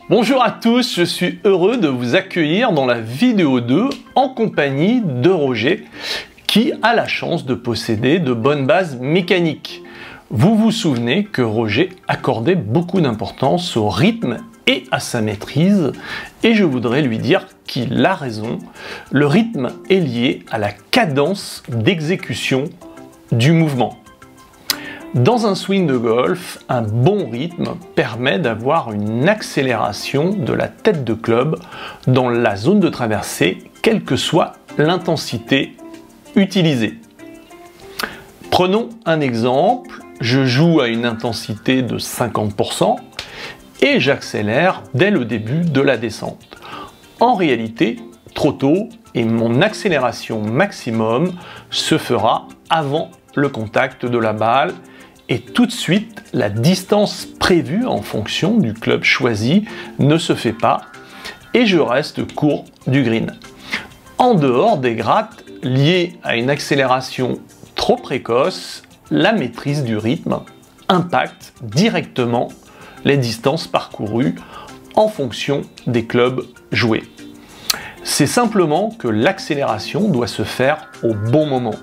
Bonjour à tous, je suis heureux de vous accueillir dans la vidéo 2 en compagnie de Roger qui a la chance de posséder de bonnes bases mécaniques. Vous vous souvenez que Roger accordait beaucoup d'importance au rythme et à sa maîtrise et je voudrais lui dire qu'il a raison. Le rythme est lié à la cadence d'exécution du mouvement. Dans un swing de golf, un bon rythme permet d'avoir une accélération de la tête de club dans la zone de traversée, quelle que soit l'intensité utilisée. Prenons un exemple, je joue à une intensité de 50% et j'accélère dès le début de la descente. En réalité, trop tôt et mon accélération maximum se fera avant le contact de la balle. Et tout de suite, la distance prévue en fonction du club choisi ne se fait pas et je reste court du green. En dehors des grattes liées à une accélération trop précoce, la maîtrise du rythme impacte directement les distances parcourues en fonction des clubs joués. C'est simplement que l'accélération doit se faire au bon moment.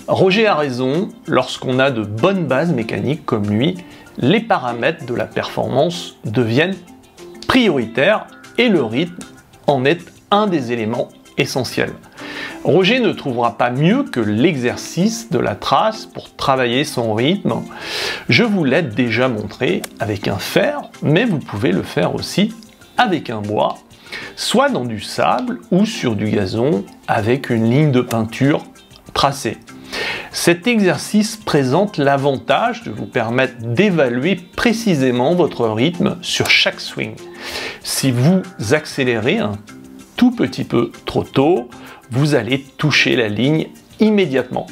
Roger a raison, lorsqu'on a de bonnes bases mécaniques comme lui, les paramètres de la performance deviennent prioritaires et le rythme en est un des éléments essentiels. Roger ne trouvera pas mieux que l'exercice de la trace pour travailler son rythme. Je vous l'ai déjà montré avec un fer, mais vous pouvez le faire aussi avec un bois, soit dans du sable ou sur du gazon avec une ligne de peinture tracée. Cet exercice présente l'avantage de vous permettre d'évaluer précisément votre rythme sur chaque swing. Si vous accélérez un tout petit peu trop tôt, vous allez toucher la ligne immédiatement.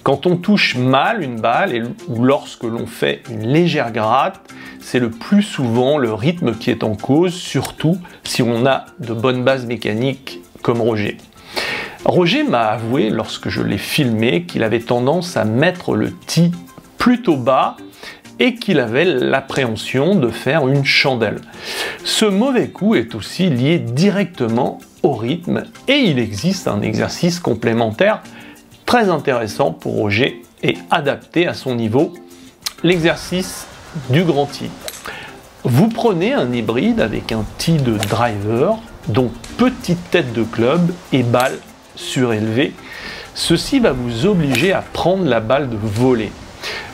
Quand on touche mal une balle ou lorsque l'on fait une légère gratte, c'est le plus souvent le rythme qui est en cause, surtout si on a de bonnes bases mécaniques comme Roger. Roger m'a avoué, lorsque je l'ai filmé, qu'il avait tendance à mettre le tee plutôt bas et qu'il avait l'appréhension de faire une chandelle. Ce mauvais coup est aussi lié directement au rythme et il existe un exercice complémentaire très intéressant pour Roger et adapté à son niveau, l'exercice du grand tee. Vous prenez un hybride avec un tee de driver, donc petite tête de club et balle surélevée. Ceci va vous obliger à prendre la balle de volée.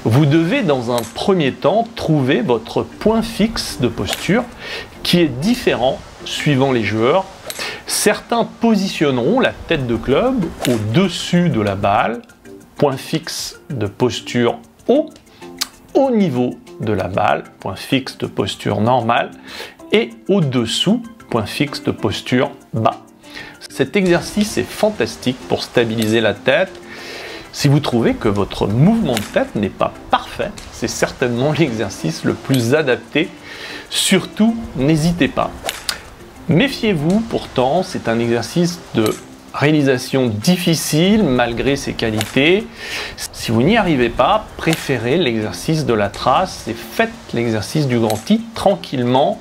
Vous devez dans un premier temps trouver votre point fixe de posture qui est différent suivant les joueurs. Certains positionneront la tête de club au-dessus de la balle, point fixe de posture haut, au niveau de la balle, point fixe de posture normale, et au-dessous, point fixe de posture bas. Cet exercice est fantastique pour stabiliser la tête. Si vous trouvez que votre mouvement de tête n'est pas parfait, c'est certainement l'exercice le plus adapté. Surtout, n'hésitez pas. Méfiez-vous pourtant, c'est un exercice de réalisation difficile malgré ses qualités. Si vous n'y arrivez pas, préférez l'exercice de la trace et faites l'exercice du grand tee tranquillement,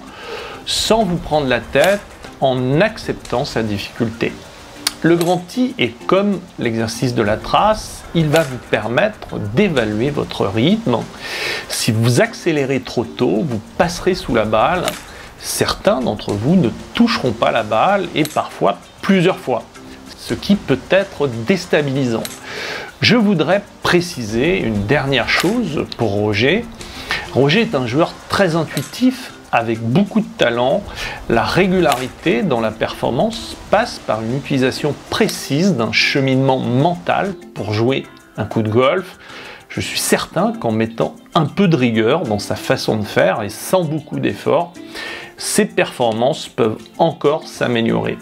sans vous prendre la tête, en acceptant sa difficulté. Le grand tee est comme l'exercice de la trace, il va vous permettre d'évaluer votre rythme. Si vous accélérez trop tôt, vous passerez sous la balle. Certains d'entre vous ne toucheront pas la balle et parfois plusieurs fois, ce qui peut être déstabilisant. Je voudrais préciser une dernière chose pour Roger. Roger est un joueur très intuitif, avec beaucoup de talent. La régularité dans la performance passe par une utilisation précise d'un cheminement mental pour jouer un coup de golf. Je suis certain qu'en mettant un peu de rigueur dans sa façon de faire et sans beaucoup d'efforts, ses performances peuvent encore s'améliorer.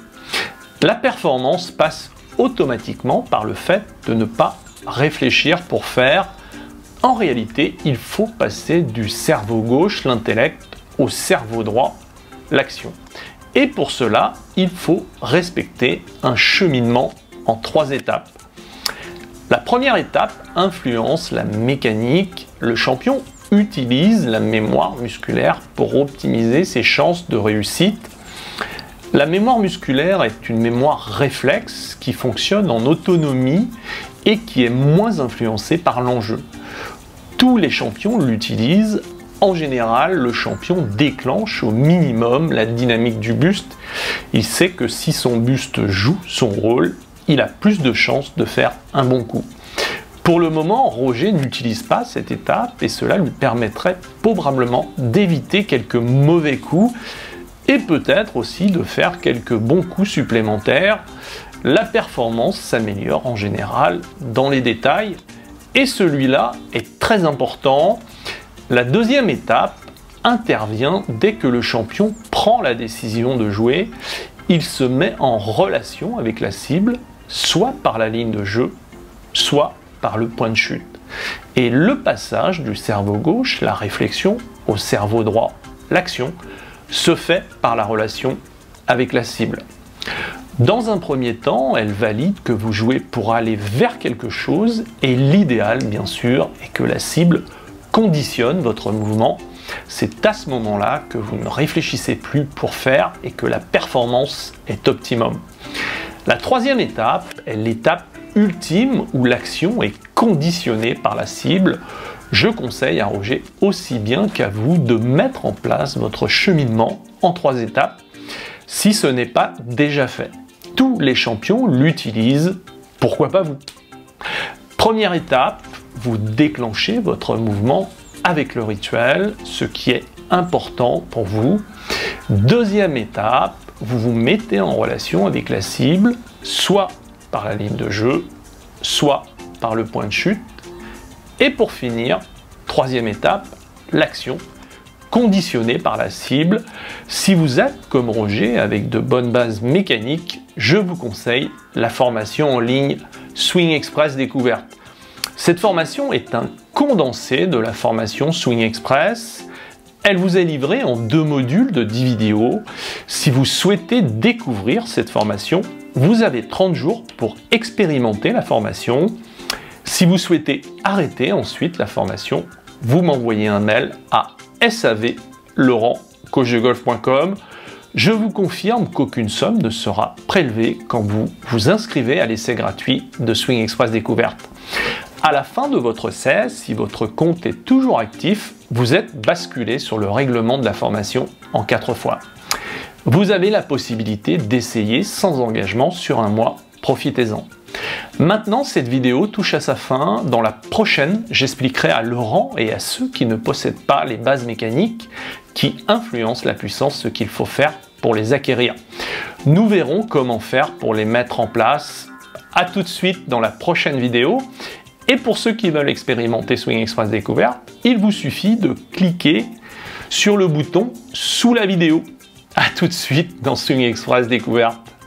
La performance passe automatiquement par le fait de ne pas réfléchir pour faire. En réalité, il faut passer du cerveau gauche, l'intellect, au cerveau droit, l'action. Et pour cela, il faut respecter un cheminement en 3 étapes. La première étape influence la mécanique. Le champion utilise la mémoire musculaire pour optimiser ses chances de réussite. La mémoire musculaire est une mémoire réflexe qui fonctionne en autonomie et qui est moins influencée par l'enjeu. Tous les champions l'utilisent. En général, le champion déclenche au minimum la dynamique du buste. Il sait que si son buste joue son rôle, il a plus de chances de faire un bon coup. Pour le moment, Roger n'utilise pas cette étape et cela lui permettrait probablement d'éviter quelques mauvais coups et peut-être aussi de faire quelques bons coups supplémentaires. La performance s'améliore en général dans les détails et celui-là est très important. La deuxième étape intervient dès que le champion prend la décision de jouer. Il se met en relation avec la cible, soit par la ligne de jeu, soit par le point de chute. Et le passage du cerveau gauche, la réflexion, au cerveau droit, l'action, se fait par la relation avec la cible. Dans un premier temps, elle valide que vous jouez pour aller vers quelque chose et l'idéal, bien sûr, est que la cible conditionne votre mouvement. C'est à ce moment-là que vous ne réfléchissez plus pour faire et que la performance est optimum. La troisième étape est l'étape ultime où l'action est conditionnée par la cible. Je conseille à Roger aussi bien qu'à vous de mettre en place votre cheminement en 3 étapes si ce n'est pas déjà fait. Tous les champions l'utilisent, pourquoi pas vous? Première étape, vous déclenchez votre mouvement avec le rituel, ce qui est important pour vous. Deuxième étape, vous vous mettez en relation avec la cible, soit par la ligne de jeu, soit par le point de chute. Et pour finir, troisième étape, l'action, conditionnée par la cible. Si vous êtes comme Roger avec de bonnes bases mécaniques, je vous conseille la formation en ligne Swing Express Découverte. Cette formation est un condensé de la formation Swing Express. Elle vous est livrée en 2 modules de 10 vidéos. Si vous souhaitez découvrir cette formation, vous avez 30 jours pour expérimenter la formation. Si vous souhaitez arrêter ensuite la formation, vous m'envoyez un mail à sav.laurent@coachdegolf.com. Je vous confirme qu'aucune somme ne sera prélevée quand vous vous inscrivez à l'essai gratuit de Swing Express Découverte. À la fin de votre essai, si votre compte est toujours actif, vous êtes basculé sur le règlement de la formation en 4 fois. Vous avez la possibilité d'essayer sans engagement sur un mois, profitez-en. Maintenant, cette vidéo touche à sa fin. Dans la prochaine, j'expliquerai à Laurent et à ceux qui ne possèdent pas les bases mécaniques qui influencent la puissance ce qu'il faut faire pour les acquérir. Nous verrons comment faire pour les mettre en place. À tout de suite dans la prochaine vidéo. Et pour ceux qui veulent expérimenter Swing Express Découverte, il vous suffit de cliquer sur le bouton sous la vidéo. À tout de suite dans Swing Express Découverte.